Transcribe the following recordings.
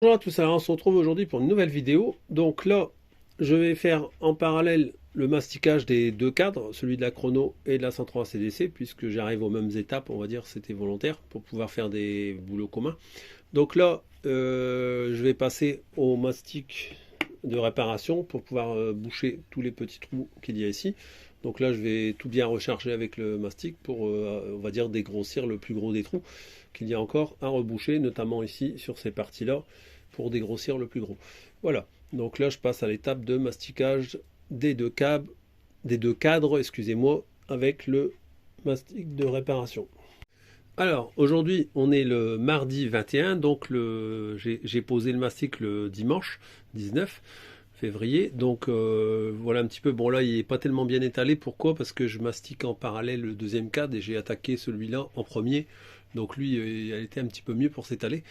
Bonjour à tous, alors on se retrouve aujourd'hui pour une nouvelle vidéo. Donc là, je vais faire en parallèle le masticage des deux cadres, celui de la chrono et de la 103 CDC, puisque j'arrive aux mêmes étapes, on va dire, c'était volontaire, pour pouvoir faire des boulots communs. Donc là, je vais passer au mastic de réparation pour pouvoir boucher tous les petits trous qu'il y a ici. Donc là, je vais tout bien recharger avec le mastic pour, on va dire, dégrossir le plus gros des trous qu'il y a encore à reboucher, notamment ici sur ces parties-là, pour dégrossir le plus gros. Voilà, donc là, je passe à l'étape de masticage des deux cadres, excusez-moi, avec le mastic de réparation. Alors, aujourd'hui, on est le mardi 21, donc j'ai posé le mastic le dimanche 19 février. Donc voilà un petit peu, bon là il n'est pas tellement bien étalé, pourquoi? Parce que je mastique en parallèle le deuxième cadre et j'ai attaqué celui-là en premier. Donc lui, il a été un petit peu mieux pour s'étaler.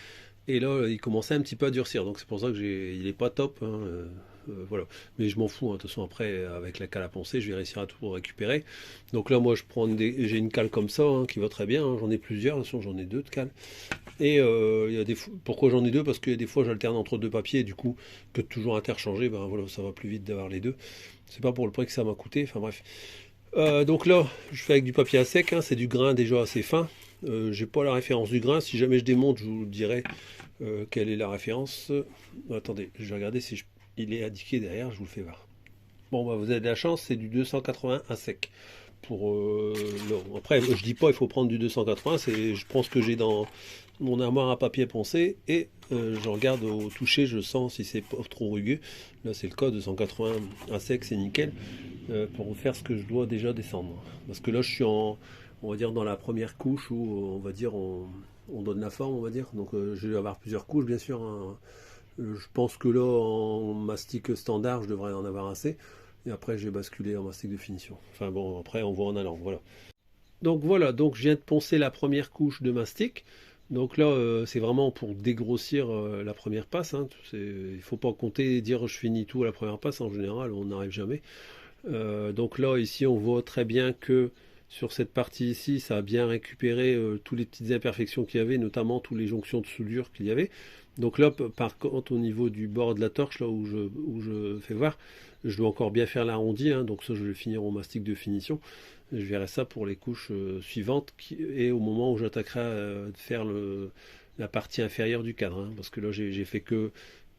Et là, il commençait un petit peu à durcir, donc c'est pour ça que il est pas top, hein, voilà. Mais je m'en fous, hein. De toute façon après, avec la cale à poncer, je vais réussir à tout récupérer. Donc là, moi, j'ai une cale comme ça, hein, qui va très bien, hein. J'en ai plusieurs, de toute façon, j'en ai deux de cales. Et il y a pourquoi j'en ai deux? Parce qu'il y a des fois, j'alterne entre deux papiers, et du coup, que de toujours interchanger, ben voilà, ça va plus vite d'avoir les deux. C'est pas pour le prix que ça m'a coûté, enfin bref. Donc là, je fais avec du papier à sec, hein, c'est du grain déjà assez fin. J'ai pas la référence du grain, si jamais je démonte, je vous dirai quelle est la référence. Attendez, je vais regarder si il est indiqué derrière, je vous le fais voir. Bon, bah, vous avez de la chance, c'est du 280 à sec. Après, je dis pas il faut prendre du 280, je prends ce que j'ai dans mon armoire à papier poncé et je regarde au toucher, je sens si c'est pas trop rugueux. Là, c'est le cas, 280 à sec, c'est nickel pour faire ce que je dois déjà descendre. Parce que là, je suis on va dire, dans la première couche où on va dire on donne la forme, on va dire. Donc, je vais avoir plusieurs couches, bien sûr, hein. Je pense que là, en mastic standard, je devrais en avoir assez. Et après, j'ai basculé en mastic de finition. Enfin bon, après, on voit en allant. Voilà. Donc je viens de poncer la première couche de mastic. Donc là, c'est vraiment pour dégrossir la première passe, hein. Il ne faut pas compter et dire je finis tout à la première passe. En général, on n'arrive jamais. Donc là, ici, on voit très bien que sur cette partie ici, ça a bien récupéré toutes les petites imperfections qu'il y avait, notamment toutes les jonctions de soudure qu'il y avait. Donc là, par contre, au niveau du bord de la torche, là où je fais voir, je dois encore bien faire l'arrondi, hein. Donc ça, je vais finir au mastic de finition. Je verrai ça pour les couches suivantes et au moment où j'attaquerai à faire la partie inférieure du cadre, hein. Parce que là, j'ai fait que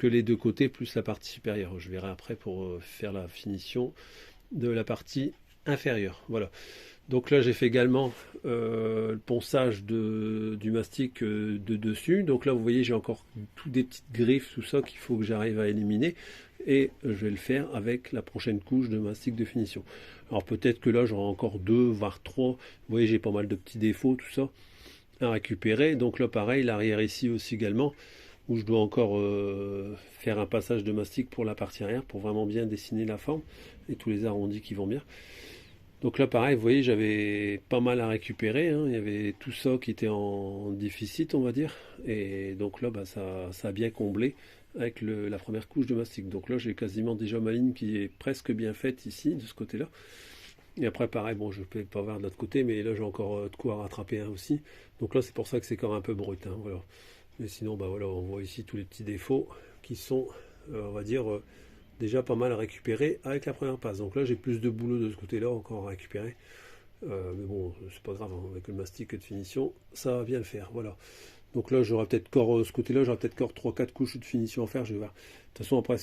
les deux côtés plus la partie supérieure. Je verrai après pour faire la finition de la partie inférieure. Voilà. Donc là, j'ai fait également le ponçage du mastic de dessus. Donc là, vous voyez, j'ai encore tout des petites griffes, tout ça qu'il faut que j'arrive à éliminer. Et je vais le faire avec la prochaine couche de mastic de finition. Alors peut-être que là, j'aurai encore deux, voire trois. Vous voyez, j'ai pas mal de petits défauts, tout ça à récupérer. Donc là, pareil, l'arrière ici aussi également, où je dois encore faire un passage de mastic pour la partie arrière, pour vraiment bien dessiner la forme et tous les arrondis qui vont bien. Donc là, pareil, vous voyez, j'avais pas mal à récupérer, hein. Il y avait tout ça qui était en déficit, on va dire. Et donc là, bah, ça a bien comblé avec la première couche de mastic. Donc là, j'ai quasiment déjà ma ligne qui est presque bien faite ici, de ce côté-là. Et après, pareil, bon, je ne peux pas voir de l'autre côté, mais là, j'ai encore de quoi rattraper un aussi. Donc là, c'est pour ça que c'est quand même un peu brut, hein, voilà. Mais sinon, bah voilà, on voit ici tous les petits défauts qui sont, on va dire, déjà pas mal récupérés avec la première passe. Donc là, j'ai plus de boulot de ce côté-là encore à récupérer. Mais bon, c'est pas grave, hein, avec le mastic de finition, ça va bien le faire, voilà. Donc là, j'aurai peut-être encore, ce côté-là, j'aurai peut-être encore 3-4 couches de finition à faire, je vais voir. De toute façon, après,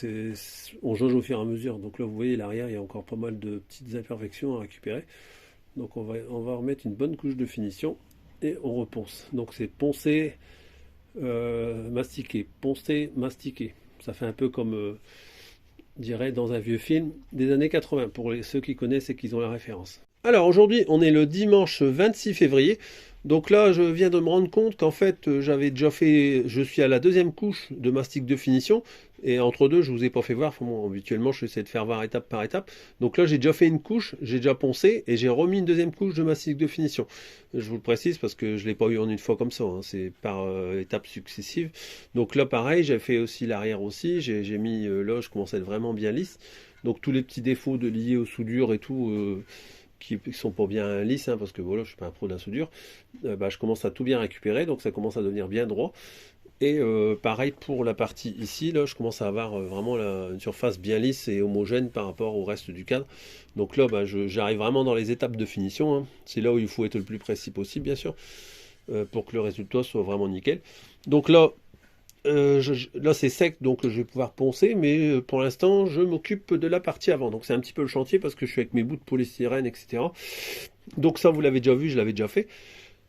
on jauge au fur et à mesure. Donc là, vous voyez, l'arrière, il y a encore pas mal de petites imperfections à récupérer. Donc on va remettre une bonne couche de finition et on reponce. Donc c'est poncer, mastiquer, poncer, mastiquer. Ça fait un peu comme, dirais, dans un vieux film des années 80, pour ceux qui connaissent et qui ont la référence. Alors aujourd'hui, on est le dimanche 26 février. Donc là, je viens de me rendre compte qu'en fait, j'avais déjà fait, je suis à la deuxième couche de mastic de finition. Et entre deux, je vous ai pas fait voir. Enfin, bon, habituellement, je essaie de faire voir étape par étape. Donc là, j'ai déjà fait une couche, j'ai déjà poncé et j'ai remis une deuxième couche de mastic de finition. Je vous le précise parce que je l'ai pas eu en une fois comme ça, hein. C'est par étapes successives. Donc là, pareil, j'ai fait aussi l'arrière aussi. J'ai mis là, je commence à être vraiment bien lisse. Donc tous les petits défauts liés aux soudures et tout. Qui sont pas bien lisses, hein, parce que voilà, je suis pas un pro de la soudure, bah, je commence à tout bien récupérer, donc ça commence à devenir bien droit. Et pareil pour la partie ici, là je commence à avoir vraiment une surface bien lisse et homogène par rapport au reste du cadre. Donc là bah, j'arrive vraiment dans les étapes de finition, hein. C'est là où il faut être le plus précis possible bien sûr, pour que le résultat soit vraiment nickel. Donc là, là c'est sec donc je vais pouvoir poncer, mais pour l'instant je m'occupe de la partie avant. Donc c'est un petit peu le chantier parce que je suis avec mes bouts de polystyrène, etc. Donc ça vous l'avez déjà vu, je l'avais déjà fait.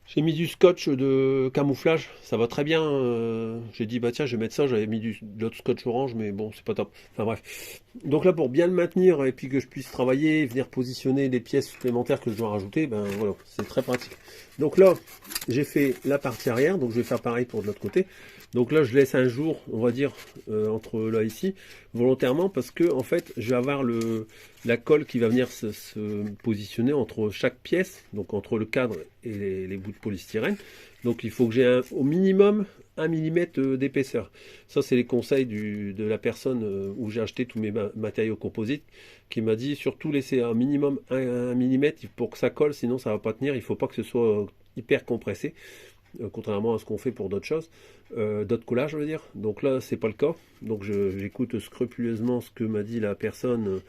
J'ai mis du scotch de camouflage, ça va très bien. J'ai dit, bah tiens, je vais mettre ça. J'avais mis de l'autre scotch orange, mais bon, c'est pas top. Enfin bref. Donc là, pour bien le maintenir et puis que je puisse travailler, venir positionner les pièces supplémentaires que je dois rajouter, ben voilà, c'est très pratique. Donc là, j'ai fait la partie arrière, donc je vais faire pareil pour de l'autre côté. Donc là, je laisse un jour, on va dire, entre là et ici, volontairement, parce que en fait, je vais avoir la colle qui va venir se positionner entre chaque pièce, donc entre le cadre et les bouts de polystyrène. Donc il faut que j'ai au minimum 1 mm d'épaisseur. Ça, c'est les conseils de la personne où j'ai acheté tous mes matériaux composites, qui m'a dit surtout laisser un minimum 1 mm pour que ça colle, sinon ça va pas tenir. Il faut pas que ce soit hyper compressé. Contrairement à ce qu'on fait pour d'autres choses, d'autres collages, je veux dire. Donc là, c'est pas le cas. Donc j'écoute scrupuleusement ce que m'a dit la personne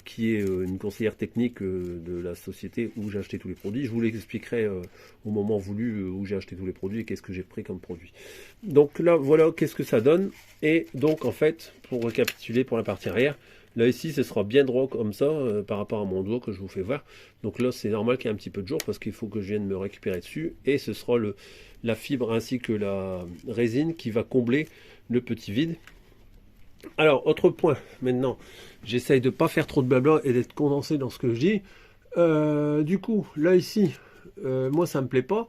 qui est une conseillère technique de la société où j'ai acheté tous les produits. Je vous l'expliquerai au moment voulu où j'ai acheté tous les produits et qu'est-ce que j'ai pris comme produit. Donc là, voilà qu'est-ce que ça donne. Et donc, en fait, pour récapituler pour la partie arrière, là ici, ce sera bien droit comme ça par rapport à mon doigt que je vous fais voir. Donc là, c'est normal qu'il y ait un petit peu de jour parce qu'il faut que je vienne me récupérer dessus. Et ce sera la fibre ainsi que la résine qui va combler le petit vide. Alors, autre point, maintenant, j'essaye de ne pas faire trop de blabla et d'être condensé dans ce que je dis. Du coup, là ici, moi ça me plaît pas.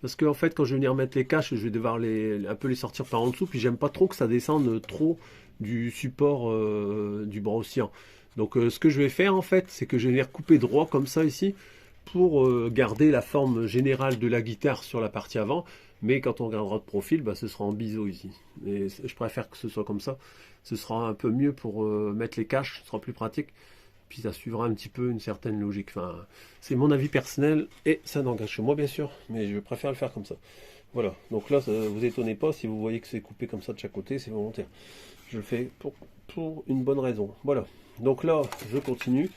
Parce que en fait, quand je vais venir mettre les caches, je vais devoir un peu les sortir par en dessous. Puis j'aime pas trop que ça descende trop du support du bras oscillant. Donc ce que je vais faire en fait, c'est que je vais venir couper droit comme ça ici pour garder la forme générale de la guitare sur la partie avant. Mais quand on regardera de profil, bah, ce sera en biseau ici. Et je préfère que ce soit comme ça. Ce sera un peu mieux pour mettre les caches, ce sera plus pratique. Puis ça suivra un petit peu une certaine logique. Enfin, c'est mon avis personnel et ça n'engage que moi bien sûr, mais je préfère le faire comme ça. Voilà, donc là, vous étonnez pas si vous voyez que c'est coupé comme ça de chaque côté, c'est volontaire. Je le fais pour une bonne raison. Voilà, donc là, je continue.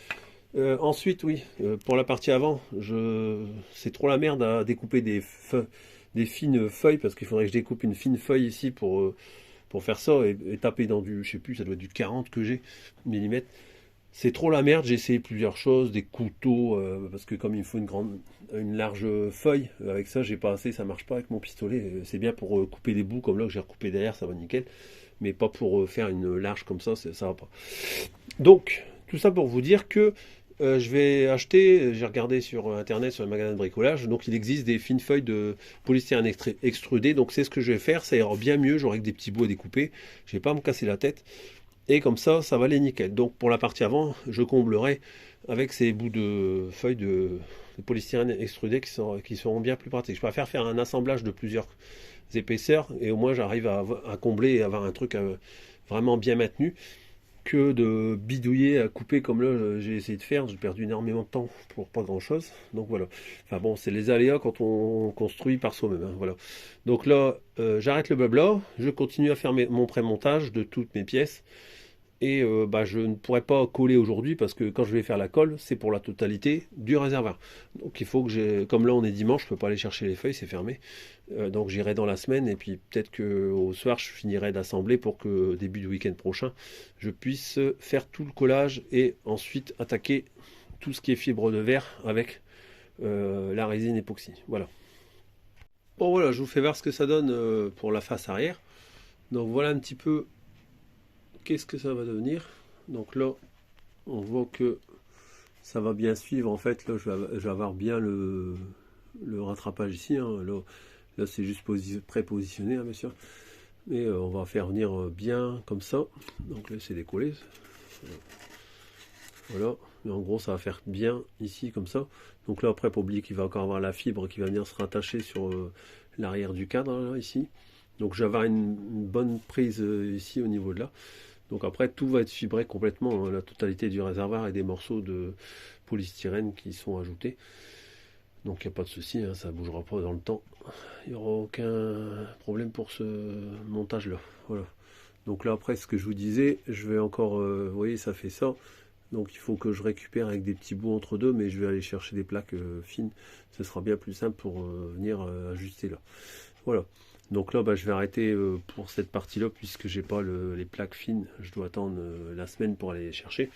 Ensuite, oui, pour la partie avant, c'est trop la merde à découper des fines feuilles, parce qu'il faudrait que je découpe une fine feuille ici pour faire ça, et taper dans du, je sais plus, ça doit être du 40 que j'ai, millimètres. C'est trop la merde, j'ai essayé plusieurs choses, des couteaux, parce que comme il me faut une large feuille, avec ça j'ai pas assez, ça marche pas avec mon pistolet. C'est bien pour couper des bouts comme là que j'ai recoupé derrière, ça va nickel, mais pas pour faire une large comme ça, ça va pas. Donc, tout ça pour vous dire que je vais acheter, j'ai regardé sur internet, sur un magasin de bricolage, donc il existe des fines feuilles de polystyrène extrudé, donc c'est ce que je vais faire, ça ira bien mieux, j'aurai que des petits bouts à découper, je vais pas me casser la tête. Et comme ça va aller nickel. Donc pour la partie avant, je comblerai avec ces bouts de feuilles de polystyrène extrudé qui seront bien plus pratiques. Je préfère faire un assemblage de plusieurs épaisseurs et au moins j'arrive à combler et avoir un truc vraiment bien maintenu que de bidouiller à couper comme là j'ai essayé de faire. J'ai perdu énormément de temps pour pas grand chose. Donc voilà. Enfin bon, c'est les aléas quand on construit par soi-même, hein, voilà. Donc là, j'arrête le blabla. Je continue à faire mon pré-montage de toutes mes pièces. Et bah, je ne pourrais pas coller aujourd'hui parce que quand je vais faire la colle, c'est pour la totalité du réservoir. Donc il faut que comme là on est dimanche, je ne peux pas aller chercher les feuilles, c'est fermé. Donc j'irai dans la semaine et puis peut-être qu'au soir je finirai d'assembler pour que début du week-end prochain, je puisse faire tout le collage et ensuite attaquer tout ce qui est fibre de verre avec la résine époxy. Voilà. Bon voilà, je vous fais voir ce que ça donne pour la face arrière. Donc voilà un petit peu qu'est-ce que ça va devenir. Donc là on voit que ça va bien suivre. En fait là je vais avoir bien le rattrapage ici, hein. Là c'est juste prépositionné, hein, bien sûr, mais on va faire venir bien comme ça. Donc là c'est décollé, voilà, mais en gros ça va faire bien ici comme ça. Donc là après, pas oublier qu'il va encore avoir la fibre qui va venir se rattacher sur l'arrière du cadre là, ici. Donc je vais avoir une bonne prise ici au niveau de là. Donc après tout va être fibré complètement, hein, la totalité du réservoir et des morceaux de polystyrène qui sont ajoutés. Donc il n'y a pas de souci, hein, ça ne bougera pas dans le temps. Il n'y aura aucun problème pour ce montage là. Voilà. Donc là après ce que je vous disais, je vais encore, vous voyez ça fait ça. Donc il faut que je récupère avec des petits bouts entre deux, mais je vais aller chercher des plaques fines. Ce sera bien plus simple pour venir ajuster là. Voilà. Donc là je vais arrêter pour cette partie là puisque j'ai pas les plaques fines. Je dois attendre la semaine pour aller les chercher.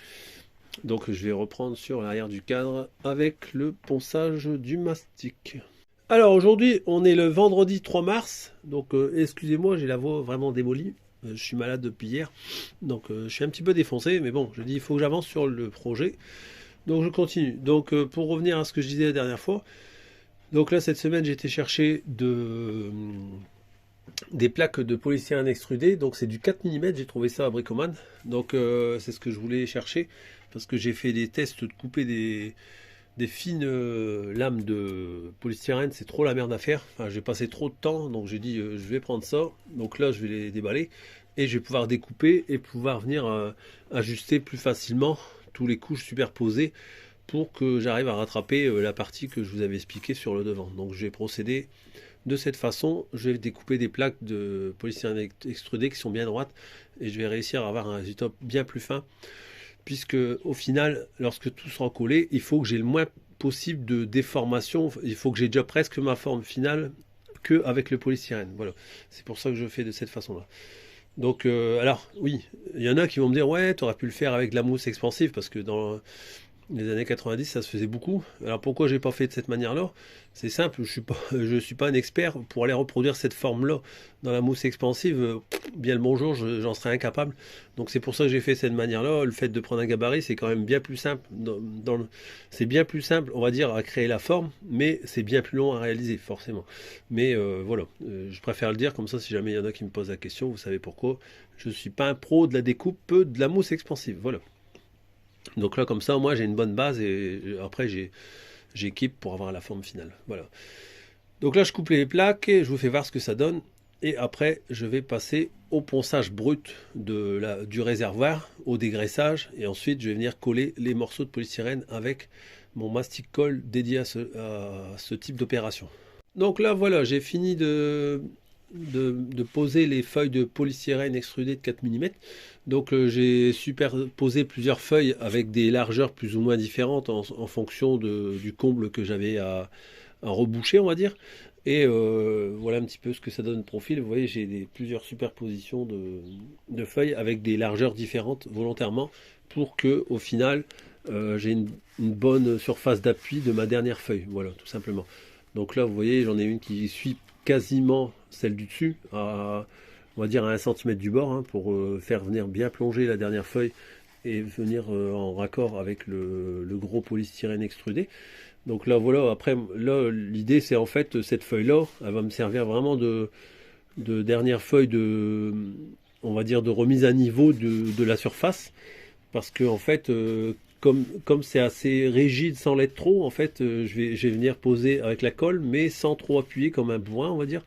Donc je vais reprendre sur l'arrière du cadre avec le ponçage du mastic. Alors aujourd'hui on est le vendredi 3 mars, donc excusez-moi j'ai la voix vraiment démolie, je suis malade depuis hier, donc je suis un petit peu défoncé, mais bon je dis il faut que j'avance sur le projet, donc je continue. Donc pour revenir à ce que je disais la dernière fois, donc là cette semaine j'ai été chercher des plaques de polystyrène extrudé, donc c'est du 4 mm, j'ai trouvé ça à Bricoman, donc c'est ce que je voulais chercher, parce que j'ai fait des tests de couper des fines lames de polystyrène, c'est trop la merde à faire, enfin, j'ai passé trop de temps, donc j'ai dit je vais prendre ça, donc là je vais les déballer, et je vais pouvoir découper et pouvoir venir ajuster plus facilement tous les couches superposées, pour que j'arrive à rattraper la partie que je vous avais expliqué sur le devant. Donc je vais procéder de cette façon, je vais découper des plaques de polystyrène extrudé qui sont bien droites et je vais réussir à avoir un résultat bien plus fin, puisque au final, lorsque tout sera collé, il faut que j'ai le moins possible de déformation, il faut que j'ai déjà presque ma forme finale qu'avec le polystyrène. Voilà, c'est pour ça que je fais de cette façon-là. Donc, alors, oui, il y en a qui vont me dire, ouais, tu aurais pu le faire avec de la mousse expansive, parce que dans les années 90, ça se faisait beaucoup. Alors pourquoi j'ai pas fait de cette manière-là? C'est simple, je suis pas un expert pour aller reproduire cette forme-là dans la mousse expansive. Bien le bonjour, j'en serais incapable. Donc c'est pour ça que j'ai fait cette manière-là. Le fait de prendre un gabarit, c'est quand même bien plus simple. C'est bien plus simple, on va dire, à créer la forme, mais c'est bien plus long à réaliser, forcément. Mais voilà, je préfère le dire comme ça. Si jamais il y en a qui me posent la question, vous savez pourquoi. Je suis pas un pro de la découpe, de la mousse expansive. Voilà. Donc là, comme ça, moi, j'ai une bonne base et après, j'équipe pour avoir la forme finale. Voilà. Donc là, je coupe les plaques et je vous fais voir ce que ça donne. Et après, je vais passer au ponçage brut du réservoir, au dégraissage. Et ensuite, je vais venir coller les morceaux de polystyrène avec mon mastic colle dédié à ce type d'opération. Donc là, voilà, j'ai fini de poser les feuilles de polystyrène extrudé de 4 mm. Donc j'ai superposé plusieurs feuilles avec des largeurs plus ou moins différentes en fonction du comble que j'avais à reboucher, on va dire. Et voilà un petit peu ce que ça donne de profil. Vous voyez, j'ai plusieurs superpositions de feuilles avec des largeurs différentes volontairement pour que au final j'ai une bonne surface d'appui de ma dernière feuille. Voilà, tout simplement. Donc là, vous voyez, j'en ai une qui suit quasiment celle du dessus, on va dire à 1 cm du bord, hein, pour faire venir bien plonger la dernière feuille et venir en raccord avec le gros polystyrène extrudé. Donc là, voilà, après, là, l'idée, c'est en fait, cette feuille-là, elle va me servir vraiment de dernière feuille on va dire, de remise à niveau de la surface, parce que, en fait, comme c'est assez rigide sans l'être trop, en fait, je vais venir poser avec la colle, mais sans trop appuyer comme un bourrin, on va dire,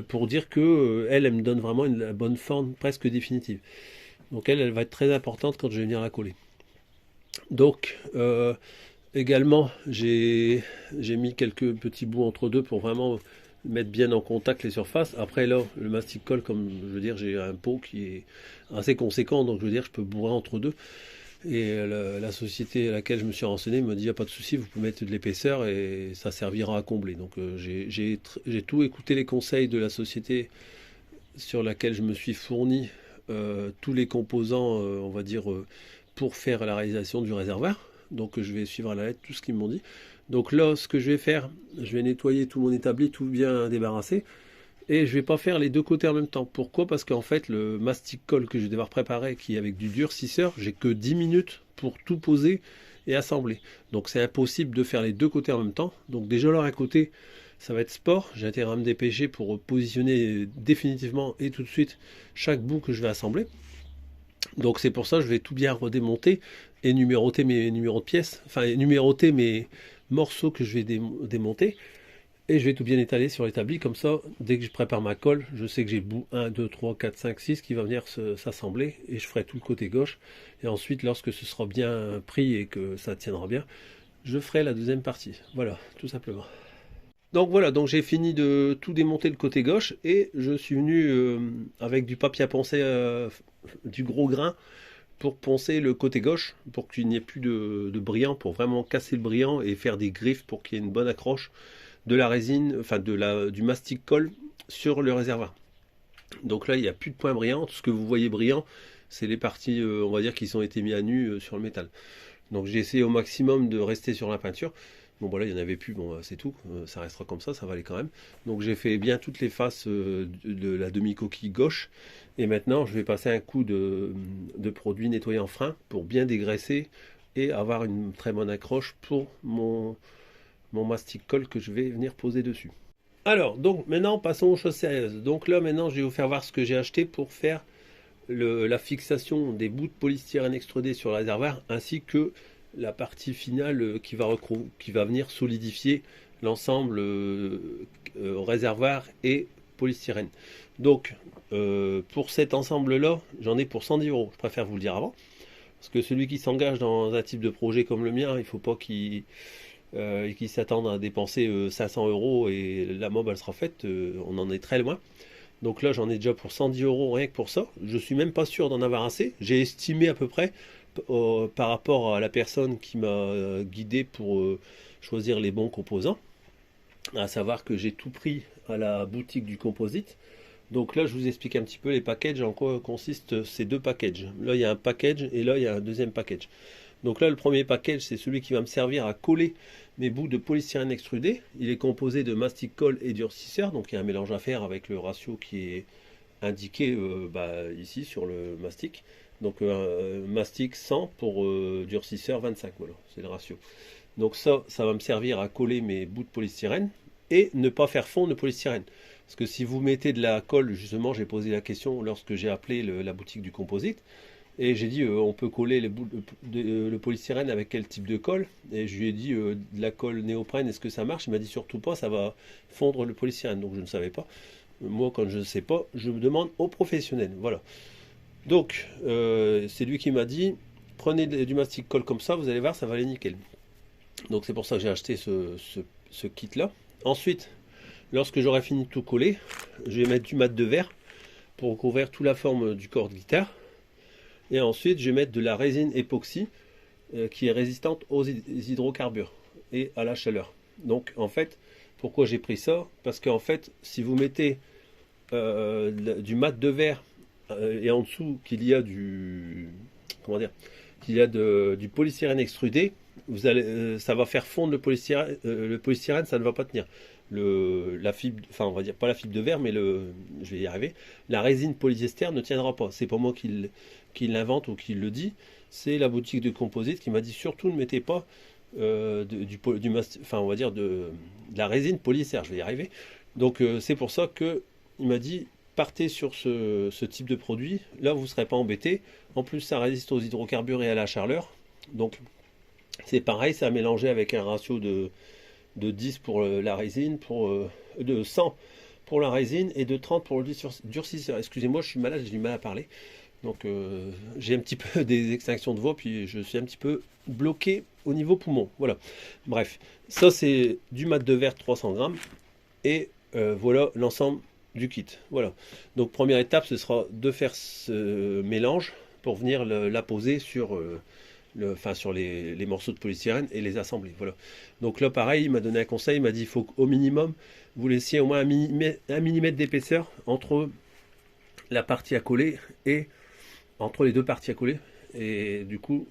pour dire que elle me donne vraiment une bonne forme presque définitive. Donc elle va être très importante quand je vais venir la coller. Donc également, j'ai mis quelques petits bouts entre deux pour vraiment mettre bien en contact les surfaces. Après là, le mastic colle, comme je veux dire, j'ai un pot qui est assez conséquent, donc je veux dire, je peux bourrer entre deux. Et la société à laquelle je me suis renseigné me dit, il n'y a pas de souci, vous pouvez mettre de l'épaisseur et ça servira à combler. Donc j'ai tout écouté les conseils de la société sur laquelle je me suis fourni, tous les composants, on va dire, pour faire la réalisation du réservoir. Donc je vais suivre à la lettre tout ce qu'ils m'ont dit. Donc là, ce que je vais faire, je vais nettoyer tout mon établi, tout bien débarrassé. Et je vais pas faire les deux côtés en même temps. Pourquoi? Parce qu'en fait, le mastic colle que je vais devoir préparer, qui est avec du durcisseur, j'ai que 10 minutes pour tout poser et assembler. Donc c'est impossible de faire les deux côtés en même temps. Donc déjà là, à côté, ça va être sport. J'ai intérêt à me dépêcher pour positionner définitivement et tout de suite chaque bout que je vais assembler. Donc c'est pour ça que je vais tout bien redémonter et numéroter mes numéros de pièces. Enfin, numéroter mes morceaux que je vais démonter. Et je vais tout bien étaler sur l'établi, comme ça, dès que je prépare ma colle, je sais que j'ai le bout 1, 2, 3, 4, 5, 6 qui va venir s'assembler, et je ferai tout le côté gauche. Et ensuite, lorsque ce sera bien pris et que ça tiendra bien, je ferai la deuxième partie. Voilà, tout simplement. Donc voilà, donc j'ai fini de tout démonter le côté gauche et je suis venu avec du papier à poncer du gros grain pour poncer le côté gauche, pour qu'il n'y ait plus de brillant, pour vraiment casser le brillant et faire des griffes pour qu'il y ait une bonne accroche de la résine, enfin du mastic colle sur le réservoir. Donc là, il n'y a plus de points brillants. Tout ce que vous voyez brillant, c'est les parties, on va dire, qui ont été mis à nu sur le métal. Donc j'ai essayé au maximum de rester sur la peinture. Bon voilà, il n'y en avait plus, bon c'est tout, ça restera comme ça va aller quand même. Donc j'ai fait bien toutes les faces de la demi-coquille gauche. Et maintenant je vais passer un coup de produit nettoyant frein pour bien dégraisser et avoir une très bonne accroche pour mon mastic colle que je vais venir poser dessus. Alors, donc maintenant passons aux choses sérieuses. Donc là maintenant je vais vous faire voir ce que j'ai acheté pour faire la fixation des bouts de polystyrène extrudé sur le réservoir ainsi que la partie finale qui va venir solidifier l'ensemble réservoir et polystyrène. Donc pour cet ensemble là j'en ai pour 110 euros, je préfère vous le dire avant, parce que celui qui s'engage dans un type de projet comme le mien, il ne faut pas qu'il s'attende à dépenser 500 euros et la mob elle sera faite, on en est très loin. Donc là j'en ai déjà pour 110 euros rien que pour ça. Je suis même pas sûr d'en avoir assez. J'ai estimé à peu près par rapport à la personne qui m'a guidé pour choisir les bons composants. À savoir que j'ai tout pris à la boutique du composite. Donc là je vous explique un petit peu les packages, en quoi consistent ces deux packages. Là il y a un package et là il y a un deuxième package. Donc là le premier package c'est celui qui va me servir à coller mes bouts de polystyrène extrudé. Il est composé de mastic colle et durcisseur, donc il y a un mélange à faire avec le ratio qui est indiqué ici sur le mastic. Donc mastic 100 pour durcisseur 25, voilà, c'est le ratio. Donc ça va me servir à coller mes bouts de polystyrène et ne pas faire fondre le polystyrène. Parce que si vous mettez de la colle, justement j'ai posé la question lorsque j'ai appelé la boutique du composite, et j'ai dit on peut coller le polystyrène avec quel type de colle. Et je lui ai dit de la colle néoprène, est-ce que ça marche? Il m'a dit surtout pas, ça va fondre le polystyrène. Donc je ne savais pas. Moi quand je ne sais pas, je me demande aux professionnels. Voilà. Donc c'est lui qui m'a dit prenez du mastic colle comme ça, vous allez voir, ça va aller nickel. Donc c'est pour ça que j'ai acheté ce kit là. Ensuite, lorsque j'aurai fini de tout coller, je vais mettre du mat de verre pour recouvrir toute la forme du corps de guitare. Et ensuite, je vais mettre de la résine époxy qui est résistante aux hydrocarbures et à la chaleur. Donc, en fait, pourquoi j'ai pris ça? Parce qu'en fait, si vous mettez du mat de verre et en dessous qu'il y a comment dire, du polystyrène extrudé, ça va faire fondre le polystyrène, ça ne va pas tenir. La fibre, enfin on va dire pas la fibre de verre, mais je vais y arriver. La résine polyester ne tiendra pas. C'est pas moi qui l'invente ou qui le dit. C'est la boutique de composite qui m'a dit surtout ne mettez pas enfin on va dire de la résine polyester. Je vais y arriver. Donc c'est pour ça que il m'a dit partez sur ce type de produit. Là vous ne serez pas embêté. En plus ça résiste aux hydrocarbures et à la chaleur. Donc c'est pareil, c'est à mélanger avec un ratio de 10 pour la résine, de 100 pour la résine et de 30 pour le durcisseur. Excusez-moi, je suis malade, j'ai du mal à parler. Donc j'ai un petit peu des extinctions de voix, puis je suis un petit peu bloqué au niveau poumon. Voilà. Bref, ça c'est du mat de verre 300 grammes. Et voilà l'ensemble du kit. Voilà. Donc première étape, ce sera de faire ce mélange pour venir la poser sur sur les morceaux de polystyrène et les assembler. Voilà. Donc là, pareil, il m'a donné un conseil, il m'a dit il faut qu'au minimum, vous laissiez au moins 1 millimètre d'épaisseur entre la partie à coller et entre les deux parties à coller. Et du coup,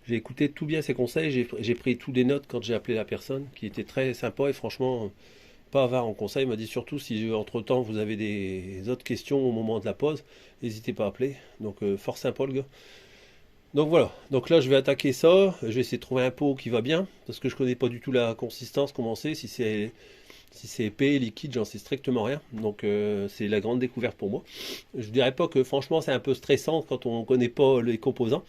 j'ai écouté tout bien ses conseils, j'ai pris tout des notes quand j'ai appelé la personne, qui était très sympa et franchement pas avare en conseil. Il m'a dit surtout si entre temps vous avez des autres questions au moment de la pause, n'hésitez pas à appeler. Donc fort sympa le gars. Donc voilà, donc là je vais attaquer ça, je vais essayer de trouver un pot qui va bien, parce que je connais pas du tout la consistance, comment c'est, si c'est épais, liquide, j'en sais strictement rien, donc c'est la grande découverte pour moi. Je dirais pas que franchement c'est un peu stressant quand on connaît pas les composants,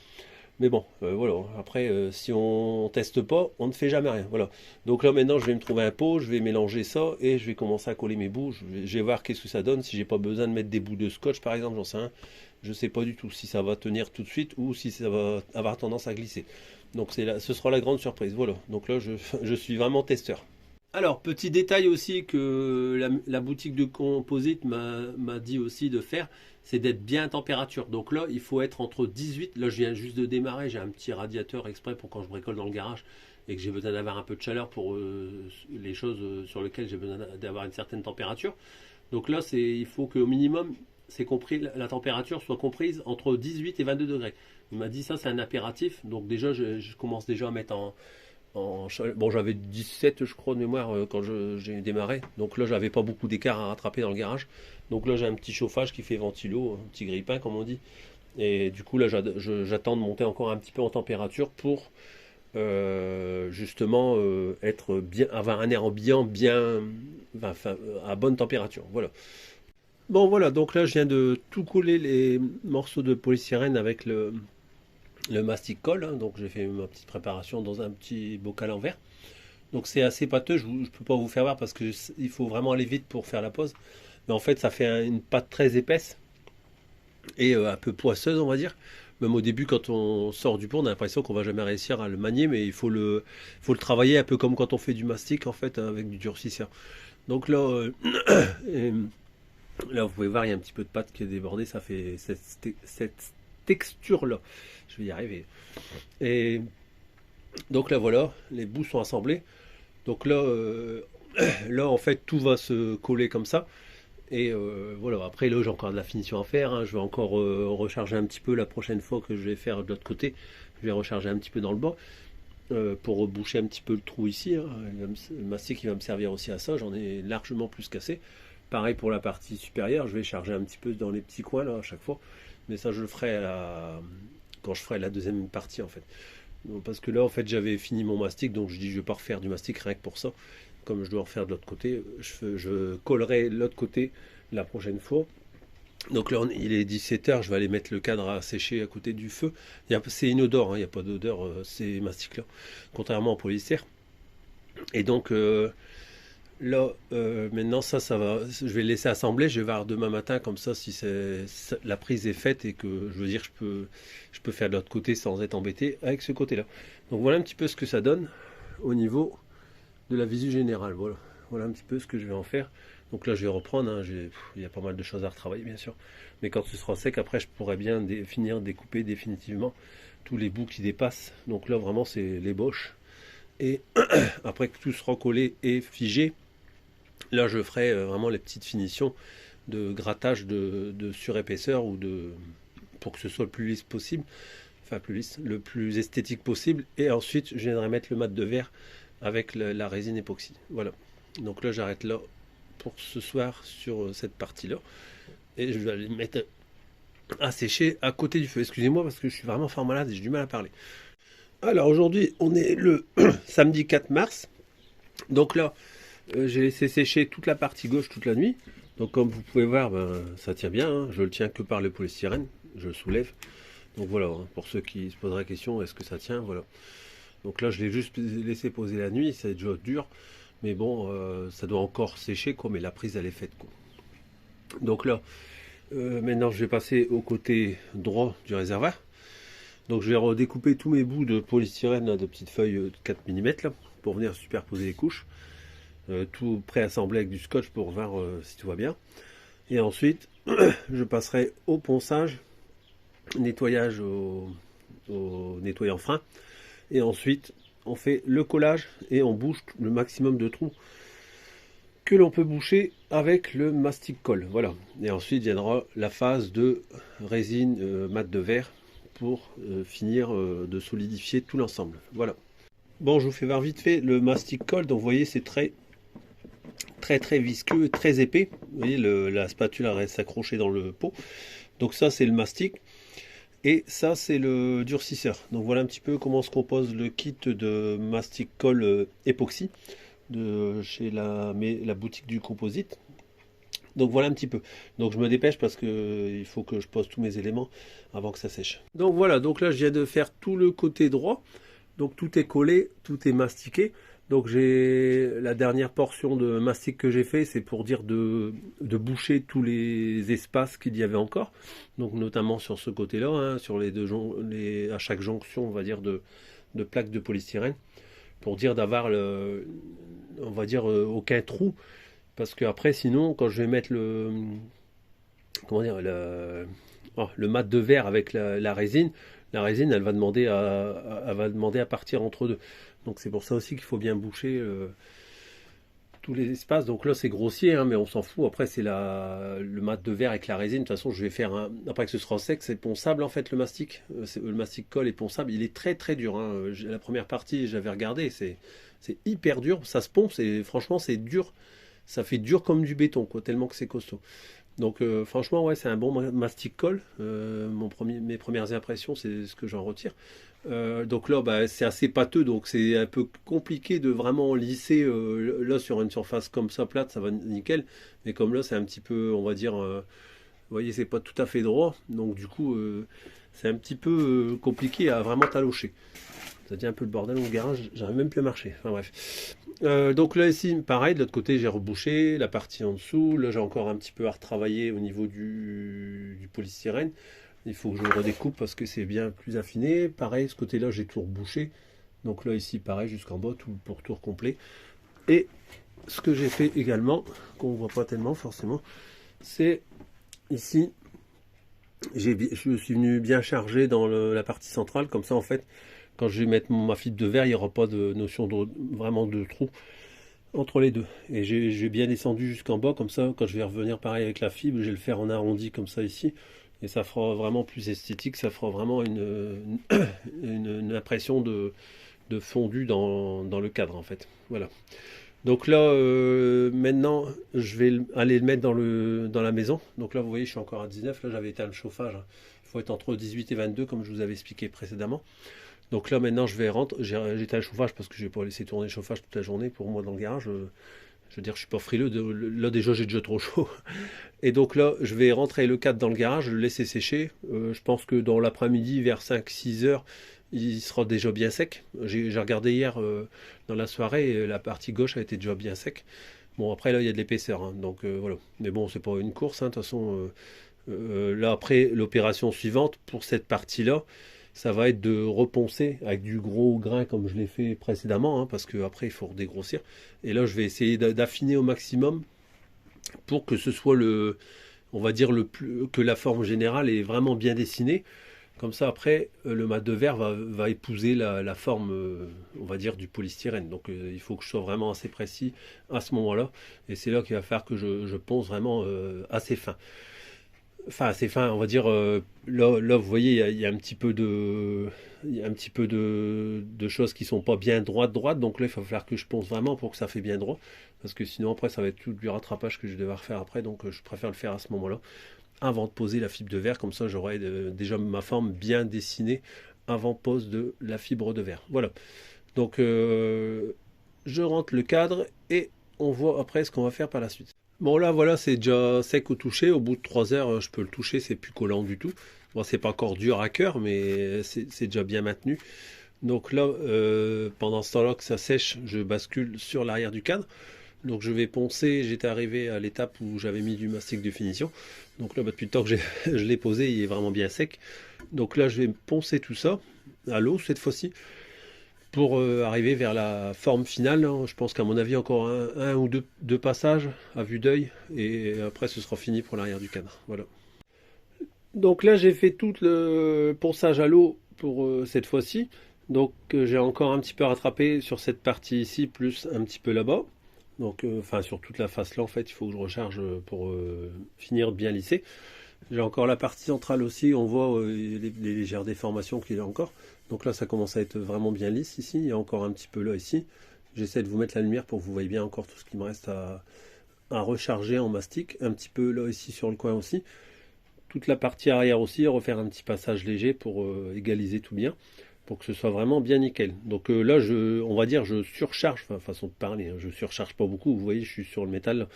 mais bon, voilà, après si on teste pas, on ne fait jamais rien, voilà. Donc là maintenant je vais me trouver un pot, je vais mélanger ça, et je vais commencer à coller mes bouts, je vais voir qu'est-ce que ça donne, si j'ai pas besoin de mettre des bouts de scotch par exemple, j'en sais rien. Je sais pas du tout si ça va tenir tout de suite ou si ça va avoir tendance à glisser. Donc ce sera la grande surprise. Voilà, donc là je suis vraiment testeur. Alors, petit détail aussi que la boutique de composite m'a dit aussi de faire, c'est d'être bien à température. Donc là, il faut être entre 18, là je viens juste de démarrer, j'ai un petit radiateur exprès pour quand je bricole dans le garage et que j'ai besoin d'avoir un peu de chaleur pour les choses sur lesquelles j'ai besoin d'avoir une certaine température. Donc là, il faut qu'au minimum, c'est compris, la température soit comprise entre 18 et 22 degrés. Il m'a dit ça, c'est un impératif. Donc déjà, je commence déjà à mettre bon, j'avais 17, je crois, de mémoire quand j'ai démarré. Donc là, j'avais pas beaucoup d'écart à rattraper dans le garage. Donc là, j'ai un petit chauffage qui fait ventilo, un petit grille-pain, comme on dit. Et du coup, là, j'attends de monter encore un petit peu en température pour justement être bien, avoir un air ambiant bien, enfin, à bonne température. Voilà. Bon, voilà. Donc là, je viens de tout couler les morceaux de polystyrène avec le mastic colle, hein. Donc j'ai fait ma petite préparation dans un petit bocal en verre. Donc c'est assez pâteux, je ne peux pas vous faire voir parce que il faut vraiment aller vite pour faire la pose. Mais en fait ça fait une pâte très épaisse et un peu poisseuse, on va dire. Même au début, quand on sort du pot, on a l'impression qu'on va jamais réussir à le manier, mais faut le travailler un peu comme quand on fait du mastic en fait avec du durcisseur. Donc là, et là vous pouvez voir, il y a un petit peu de pâte qui est débordée, ça fait cette texture là. Je vais y arriver. Et donc là voilà, les bouts sont assemblés. Donc là, là en fait tout va se coller comme ça. Et voilà, après là j'ai encore de la finition à faire, hein. Je vais encore recharger un petit peu la prochaine fois que je vais faire de l'autre côté. Je vais recharger un petit peu dans le bas pour boucher un petit peu le trou ici, hein. Le mastic il va me servir aussi à ça, j'en ai largement plus cassé. Pareil pour la partie supérieure, je vais charger un petit peu dans les petits coins là à chaque fois. Mais ça je le ferai quand je ferai la deuxième partie en fait. Parce que là en fait j'avais fini mon mastic, donc je dis je vais pas refaire du mastic rien que pour ça. Comme je dois refaire de l'autre côté, je collerai l'autre côté la prochaine fois. Donc là il est 17h, je vais aller mettre le cadre à sécher à côté du feu. C'est inodore, hein, il n'y a pas d'odeur ces mastics là, contrairement au polyester. Et donc là, maintenant ça va, je vais le laisser assembler, je vais voir demain matin comme ça si la prise est faite et que je veux dire je peux faire de l'autre côté sans être embêté avec ce côté-là. Donc voilà un petit peu ce que ça donne au niveau de la visu générale. Voilà un petit peu ce que je vais en faire. Donc là je vais reprendre, hein, il y a pas mal de choses à retravailler bien sûr. Mais quand ce sera sec, après je pourrai bien finir découper définitivement tous les bouts qui dépassent. Donc là vraiment c'est l'ébauche. Et après que tout sera collé et figé, là, je ferai vraiment les petites finitions de grattage de surépaisseur pour que ce soit le plus lisse possible, enfin plus lisse, le plus esthétique possible. Et ensuite, je viendrai mettre le mat de verre avec la résine époxy. Voilà. Donc là, j'arrête là pour ce soir sur cette partie-là. Et je vais aller mettre à sécher à côté du feu. Excusez-moi parce que je suis vraiment fort malade et j'ai du mal à parler. Alors aujourd'hui, on est le samedi 4 mars. Donc là, j'ai laissé sécher toute la partie gauche toute la nuit. Donc comme vous pouvez voir, ça tient bien, hein. Je le tiens que par le polystyrène. Je le soulève. Donc voilà, hein, pour ceux qui se poseraient la question, est-ce que ça tient? Voilà. Donc là, je l'ai juste laissé poser la nuit. C'est déjà dur. Mais bon, ça doit encore sécher, quoi. Mais la prise, elle est faite, quoi. Donc là, maintenant, je vais passer au côté droit du réservoir. Donc je vais redécouper tous mes bouts de polystyrène, là, de petites feuilles de 4 mm là, pour venir superposer les couches. Tout préassemblé avec du scotch pour voir si tout va bien. Et ensuite, je passerai au ponçage, nettoyage au nettoyant frein. Et ensuite, on fait le collage et on bouche le maximum de trous que l'on peut boucher avec le mastic colle. Voilà. Et ensuite viendra la phase de résine mat de verre pour finir de solidifier tout l'ensemble. Voilà. Bon, je vous fais voir vite fait le mastic colle. Donc vous voyez, c'est très visqueux, très épais. Vous voyez, la spatule reste accrochée dans le pot. Donc ça, c'est le mastic. Et ça, c'est le durcisseur. Donc voilà un petit peu comment se compose le kit de mastic colle époxy de chez la boutique du composite. Donc voilà un petit peu. Donc je me dépêche parce que il faut que je pose tous mes éléments avant que ça sèche. Donc voilà, donc là je viens de faire tout le côté droit. Donc tout est collé, tout est mastiqué. Donc j'ai la dernière portion de mastic que j'ai fait, c'est pour dire de boucher tous les espaces qu'il y avait encore. Donc notamment sur ce côté-là, hein, sur les deux à chaque jonction, on va dire de plaques de polystyrène pour dire d'avoir on va dire aucun trou, parce que après sinon quand je vais mettre comment dire le mat de verre avec la résine, elle va demander à partir entre deux. Donc c'est pour ça aussi qu'il faut bien boucher tous les espaces. Donc là c'est grossier, hein, mais on s'en fout. Après c'est le mat de verre avec la résine. De toute façon je vais faire après que ce sera sec, c'est ponçable en fait le mastic. Le mastic colle est ponçable. Il est très très dur, hein. La première partie j'avais regardé, c'est hyper dur. Ça se ponce et franchement c'est dur. Ça fait dur comme du béton, quoi, tellement que c'est costaud. Donc franchement ouais c'est un bon mastic colle. Mes premières impressions c'est ce que j'en retire. Donc là bah, c'est assez pâteux, donc c'est un peu compliqué de vraiment lisser. Là sur une surface comme ça plate ça va nickel, mais comme là c'est un petit peu, on va dire, vous voyez c'est pas tout à fait droit, donc du coup c'est un petit peu compliqué à vraiment talocher. Ça devient un peu le bordel au garage, j'arrive même plus à marcher. Enfin bref. Donc là ici, pareil, de l'autre côté j'ai rebouché la partie en dessous. Là j'ai encore un petit peu à retravailler au niveau du polystyrène. Il faut que je le redécoupe parce que c'est bien plus affiné. Pareil, ce côté-là j'ai tout rebouché. Donc là ici, pareil, jusqu'en bas, tout pour tour complet. Et ce que j'ai fait également, qu'on ne voit pas tellement forcément, c'est ici, je suis venu bien charger dans la partie centrale, comme ça en fait. Quand je vais mettre ma fibre de verre, il n'y aura pas de notion vraiment de trou entre les deux. Et j'ai bien descendu jusqu'en bas, comme ça, quand je vais revenir pareil avec la fibre, je vais le faire en arrondi comme ça ici. Et ça fera vraiment plus esthétique, ça fera vraiment une impression de fondu dans le cadre en fait. Voilà. Donc là, maintenant, je vais aller le mettre dans la maison. Donc là, vous voyez, je suis encore à 19. Là, j'avais éteint le chauffage. Il faut être entre 18 et 22, comme je vous avais expliqué précédemment. Donc là maintenant je vais rentrer, j'ai éteint le chauffage parce que je vais pas laisser tourner le chauffage toute la journée pour moi dans le garage. Je veux dire, je suis pas frileux, là déjà j'ai déjà trop chaud. Et donc là je vais rentrer le cadre dans le garage, le laisser sécher. Je pense que dans l'après-midi vers 5-6 heures il sera déjà bien sec. J'ai regardé hier dans la soirée, la partie gauche a été déjà bien sec. Bon après là il y a de l'épaisseur, hein, donc voilà. Mais bon c'est pas une course, hein, de toute façon. Là après l'opération suivante pour cette partie là, ça va être de reponcer avec du gros grain comme je l'ai fait précédemment, hein, parce qu'après il faut redégrossir. Et là je vais essayer d'affiner au maximum pour que ce soit on va dire que la forme générale est vraiment bien dessinée. Comme ça après le mat de verre va épouser la forme, on va dire, du polystyrène. Donc il faut que je sois vraiment assez précis à ce moment-là. Et c'est là qu'il va falloir que je ponce vraiment assez fin. Enfin, assez fin, on va dire. Là, vous voyez, il y a un petit peu de choses qui sont pas bien droite. Donc là, il va falloir que je ponce vraiment pour que ça fait bien droit. Parce que sinon, après, ça va être tout du rattrapage que je vais devoir faire après. Donc, je préfère le faire à ce moment-là, avant de poser la fibre de verre. Comme ça, j'aurai déjà ma forme bien dessinée avant pose de la fibre de verre. Voilà. Donc, je rentre le cadre et on voit après ce qu'on va faire par la suite. Bon là voilà, c'est déjà sec au toucher. Au bout de 3 heures je peux le toucher, c'est plus collant du tout. Bon c'est pas encore dur à cœur, mais c'est déjà bien maintenu. Donc là pendant ce temps-là que ça sèche, je bascule sur l'arrière du cadre. Donc je vais poncer, j'étais arrivé à l'étape où j'avais mis du mastic de finition. Donc là depuis le temps que je l'ai posé, il est vraiment bien sec. Donc là je vais poncer tout ça à l'eau cette fois-ci, pour arriver vers la forme finale. Hein. Je pense qu'à mon avis encore un ou deux passages à vue d'œil, et après ce sera fini pour l'arrière du cadre. Voilà. Donc là j'ai fait tout le ponçage à l'eau pour cette fois-ci. Donc j'ai encore un petit peu rattrapé sur cette partie ici, plus un petit peu là-bas. Donc enfin sur toute la face là en fait, il faut que je recharge pour finir de bien lisser. J'ai encore la partie centrale aussi, on voit les légères déformations qu'il y a encore. Donc là ça commence à être vraiment bien lisse ici, il y a encore un petit peu là ici. J'essaie de vous mettre la lumière pour que vous voyez bien encore tout ce qui me reste à recharger en mastic. Un petit peu là ici sur le coin aussi. Toute la partie arrière aussi, refaire un petit passage léger pour égaliser tout bien, pour que ce soit vraiment bien nickel. Donc là on va dire je surcharge, enfin façon de parler, hein, je surcharge pas beaucoup, vous voyez je suis sur le métal.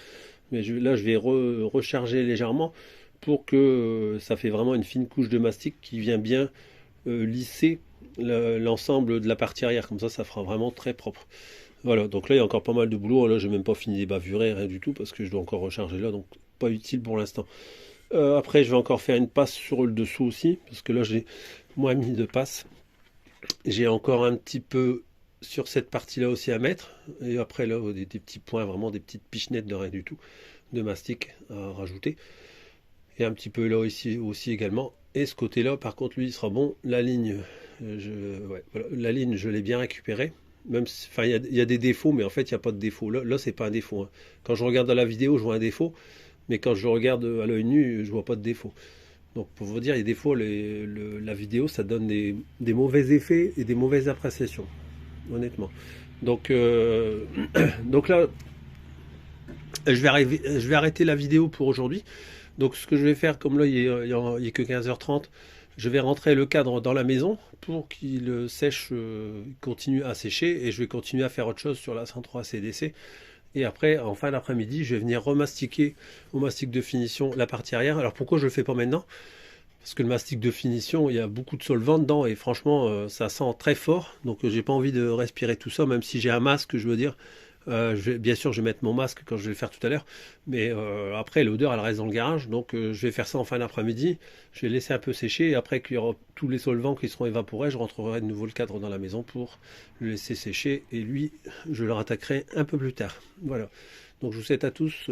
Mais là je vais recharger légèrement pour que ça fait vraiment une fine couche de mastic qui vient bien lisser l'ensemble de la partie arrière. Comme ça fera vraiment très propre. Voilà, donc là il y a encore pas mal de boulot. Là j'ai même pas fini les bavurés, rien du tout, parce que je dois encore recharger là, donc pas utile pour l'instant. Après je vais encore faire une passe sur le dessous aussi, parce que là j'ai moins mis de passe. J'ai encore un petit peu sur cette partie-là aussi à mettre. Et après, là, des petits points, vraiment des petites pichenettes de rien du tout, de mastic à rajouter. Et un petit peu là ici aussi également. Et ce côté-là, par contre, lui, il sera bon. La ligne, ouais, voilà, la ligne, je l'ai bien récupérée. Même si, enfin, il y a des défauts, mais en fait, il n'y a pas de défaut. Là c'est pas un défaut, hein. Quand je regarde dans la vidéo, je vois un défaut, mais quand je regarde à l'œil nu, je vois pas de défaut. Donc, pour vous dire, il y a des fois, la vidéo, ça donne des mauvais effets et des mauvaises appréciations, honnêtement. Donc, donc là, je vais arrêter la vidéo pour aujourd'hui. Donc ce que je vais faire, comme là il est que 15h30, je vais rentrer le cadre dans la maison pour qu'il sèche, continue à sécher, et je vais continuer à faire autre chose sur la 103 CDC. Et après, en fin d'après-midi, je vais venir remastiquer au mastic de finition la partie arrière. Alors pourquoi je le fais pas maintenant? Parce que le mastic de finition, il y a beaucoup de solvant dedans et franchement, ça sent très fort. Donc j'ai pas envie de respirer tout ça, même si j'ai un masque, je veux dire. Bien sûr, je vais mettre mon masque quand je vais le faire tout à l'heure, mais après l'odeur elle reste dans le garage, donc je vais faire ça en fin d'après-midi. Je vais laisser un peu sécher et après qu'il y aura tous les solvants qui seront évaporés, je rentrerai de nouveau le cadre dans la maison pour le laisser sécher et lui, je le rattaquerai un peu plus tard. Voilà. Donc je vous souhaite à tous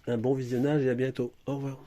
un bon visionnage et à bientôt. Au revoir.